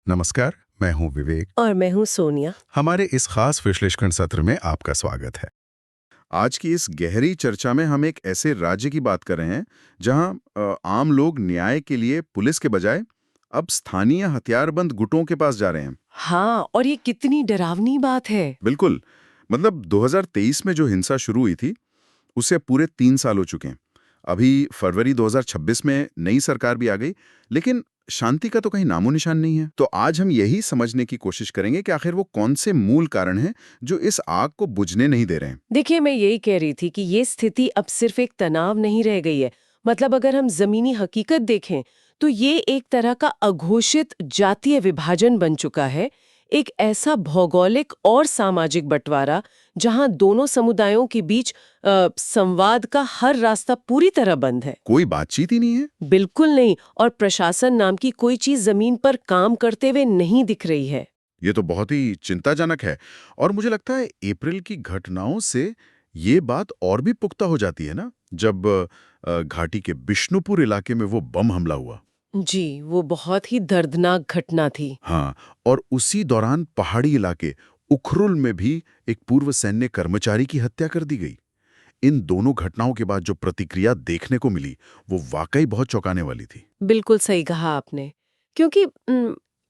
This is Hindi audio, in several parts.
नमस्कार, मैं हूं विवेक। और मैं हूँ सोनिया। हमारे इस खास विश्लेषण सत्र में आपका स्वागत है। आज की इस गहरी चर्चा में हम एक ऐसे राज्य की बात कर रहे हैं जहां आम लोग न्याय के लिए पुलिस के बजाय अब स्थानीय हथियारबंद गुटों के पास जा रहे हैं। हाँ, और ये कितनी डरावनी बात है। बिल्कुल। मतलब 2023 में जो हिंसा शुरू हुई थी उसे पूरे 3 साल हो चुके हैं। अभी फरवरी 2026 में नई सरकार भी आ गई, लेकिन शांति का तो कहीं नामो निशान नहीं है। तो आज हम यही समझने की कोशिश करेंगे कि आखिर वो कौन से मूल कारण हैं जो इस आग को बुझने नहीं दे रहे हैं। देखिए, मैं यही कह रही थी कि ये स्थिति अब सिर्फ एक तनाव नहीं रह गई है। मतलब अगर हम जमीनी हकीकत देखें तो ये एक तरह का अघोषित जातीय विभाजन बन चुका है। एक ऐसा भौगोलिक और सामाजिक बंटवारा जहां दोनों समुदायों के बीच संवाद का हर रास्ता पूरी तरह बंद है। कोई बातचीत ही नहीं है। बिल्कुल नहीं। और प्रशासन नाम की कोई चीज जमीन पर काम करते हुए नहीं दिख रही है। ये तो बहुत ही चिंताजनक है। और मुझे लगता है अप्रैल की घटनाओं से ये बात और भी पुख्ता हो जाती है ना, जब घाटी के बिष्णुपुर इलाके में वो बम हमला हुआ। जी, वो बहुत ही दर्दनाक घटना थी। हाँ, और उसी दौरान पहाड़ी इलाके उखरुल में भी एक पूर्व सैन्य कर्मचारी की हत्या कर दी गई। इन दोनों घटनाओं के बाद जो प्रतिक्रिया देखने को मिली वो वाकई बहुत चौंकाने वाली थी। बिल्कुल सही कहा आपने। क्योंकि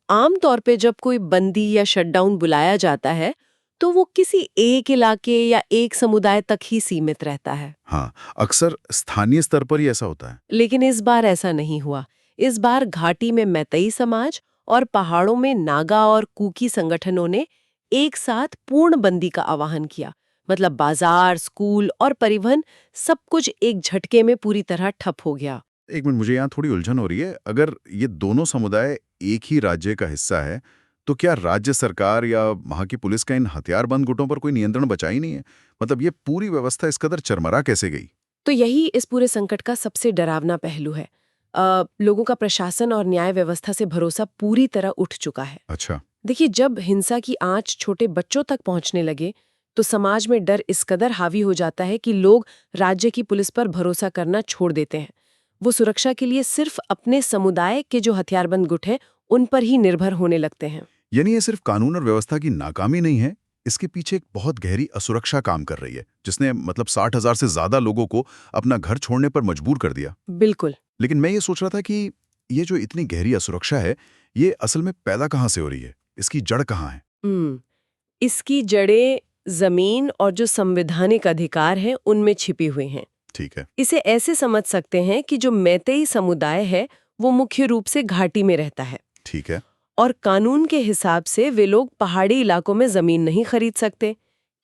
आम तौर पे जब कोई बंदी या शटडाउन बुलाया जाता है, तो वो किसी एक इलाके या एक समुदाय तक ही सीमित रहता है। हाँ, अक्सर स्थानीय स्तर पर ही ऐसा होता है। लेकिन इस बार ऐसा नहीं हुआ। इस बार घाटी में मैतेई समाज और पहाड़ों में नागा और कुकी संगठनों ने एक साथ पूर्ण बंदी का आह्वान किया। मतलब बाजार, स्कूल और परिवहन सब कुछ एक झटके में पूरी तरह ठप हो गया। एक मिनट, मुझे यहाँ थोड़ी उलझन हो रही है। अगर ये दोनों समुदाय एक ही राज्य का हिस्सा है तो क्या राज्य सरकार या वहाँ की पुलिस का इन हथियारबंद गुटों पर कोई नियंत्रण बचा ही नहीं है? मतलब ये पूरी व्यवस्था इस कदर चरमरा कैसे गई? तो यही इस पूरे संकट का सबसे डरावना पहलू है। लोगों का प्रशासन और न्याय व्यवस्था से भरोसा पूरी तरह उठ चुका है। अच्छा। देखिए, जब हिंसा की आंच छोटे बच्चों तक पहुंचने लगे तो समाज में डर इस कदर हावी हो जाता है कि लोग राज्य की पुलिस पर भरोसा करना छोड़ देते हैं। वो सुरक्षा के लिए सिर्फ अपने समुदाय के जो हथियारबंद गुट हैं उन पर ही निर्भर होने लगते हैं। यानी ये सिर्फ कानून और व्यवस्था की नाकामी नहीं है, इसके पीछे एक बहुत गहरी असुरक्षा काम कर रही है, जिसने मतलब 60,000 से ज्यादा लोगों को अपना घर छोड़ने पर मजबूर कर दिया। बिल्कुल। लेकिन मैं ये सोच रहा था कि ये जो इतनी गहरी असुरक्षा है, ये असल में पैदा कहाँ से हो रही है? इसकी जड़ कहाँ है? हम्म इसकी जड़ें जमीन और जो संवैधानिक अधिकार हैं उनमें छिपी हुई हैं। ठीक है। इसे ऐसे समझ सकते हैं कि जो मैतेई समुदाय है वो मुख्य रूप से घाटी में रहता है। ठीक है। और कानून के हिसाब से वे लोग पहाड़ी इलाकों में जमीन नहीं खरीद सकते,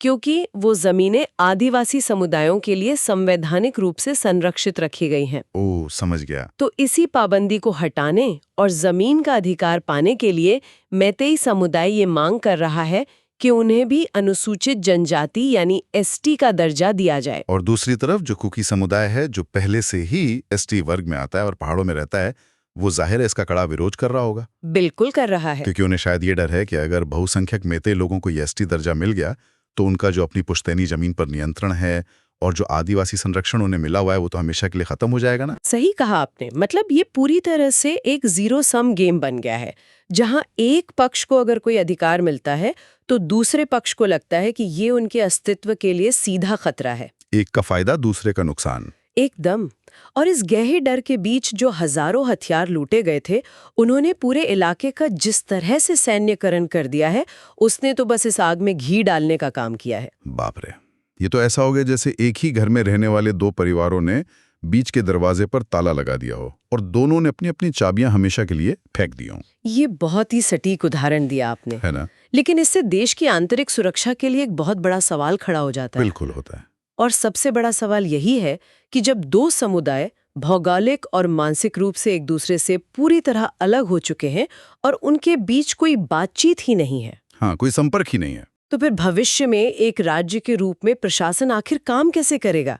क्योंकि वो जमीनें आदिवासी समुदायों के लिए संवैधानिक रूप से संरक्षित रखी गई हैं। ओह, समझ गया। तो इसी पाबंदी को हटाने और जमीन का अधिकार पाने के लिए मैतेई समुदाय ये मांग कर रहा है कि उन्हें भी अनुसूचित जनजाति यानी एसटी का दर्जा दिया जाए। और दूसरी तरफ जो कुकी समुदाय है, जो पहले से ही एसटी वर्ग में आता है और पहाड़ों में रहता है, वो जाहिर है इसका कड़ा विरोध कर रहा होगा। बिल्कुल कर रहा है। क्योंकि उन्हें शायद ये डर है कि अगर बहुसंख्यक मेते लोगों को ये एसटी दर्जा मिल गया तो उनका जो अपनी पुश्तैनी जमीन पर नियंत्रण है और जो आदिवासी संरक्षण उन्हें मिला हुआ है वो तो हमेशा के लिए खत्म हो जाएगा ना। सही कहा आपने। मतलब ये पूरी तरह से एक जीरो सम गेम बन गया है, जहां एक पक्ष को अगर कोई अधिकार मिलता है तो दूसरे पक्ष को लगता है कि ये उनके अस्तित्व के लिए सीधा खतरा है। एक का फायदा, दूसरे का नुकसान। एकदम। और इस गहरे डर के बीच जो हजारों हथियार लूटे गए थे, उन्होंने पूरे इलाके का जिस तरह से सैन्यकरण कर दिया है, उसने तो बस इस आग में घी डालने का काम किया है। बाप रे, ये तो ऐसा हो गया जैसे एक ही घर में रहने वाले दो परिवारों ने बीच के दरवाजे पर ताला लगा दिया हो और दोनों ने अपनी अपनी चाबियां हमेशा के लिए फेंक दी हों। ये बहुत ही सटीक उदाहरण दिया आपने, है ना? लेकिन इससे देश की आंतरिक सुरक्षा के लिए एक बहुत बड़ा सवाल खड़ा हो जाता है। बिल्कुल होता है। और सबसे बड़ा सवाल यही है कि जब दो समुदाय भौगोलिक और मानसिक रूप से एक दूसरे से पूरी तरह अलग हो चुके हैं और उनके बीच कोई बातचीत ही नहीं है, हाँ, कोई संपर्क ही नहीं है, तो फिर भविष्य में एक राज्य के रूप में प्रशासन आखिर काम कैसे करेगा?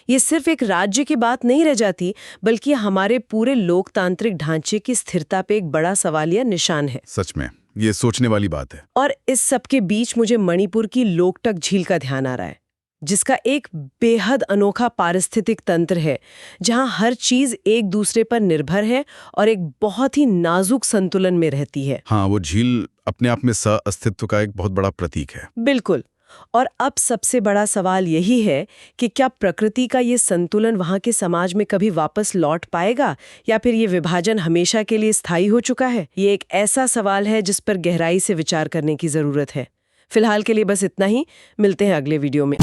ये सिर्फ एक राज्य की बात नहीं रह जाती, बल्कि हमारे पूरे लोकतांत्रिक ढांचे की स्थिरता पे एक बड़ा सवालिया निशान है। सच में ये सोचने वाली बात है। और इस सब के बीच मुझे मणिपुर की लोकटक झील का ध्यान आ रहा है। जिसका एक बेहद अनोखा पारिस्थितिक तंत्र है, जहां हर चीज एक दूसरे पर निर्भर है और एक बहुत ही नाजुक संतुलन में रहती है। हाँ, वो झील अपने आप में सह-अस्तित्व का एक बहुत बड़ा प्रतीक है। बिल्कुल। और अब सबसे बड़ा सवाल यही है कि क्या प्रकृति का ये संतुलन वहां के समाज में कभी वापस लौट पाएगा, या फिर ये विभाजन हमेशा के लिए स्थायी हो चुका है? ये एक ऐसा सवाल है जिस पर गहराई से विचार करने की जरूरत है। फिलहाल के लिए बस इतना ही। मिलते हैं अगले वीडियो में।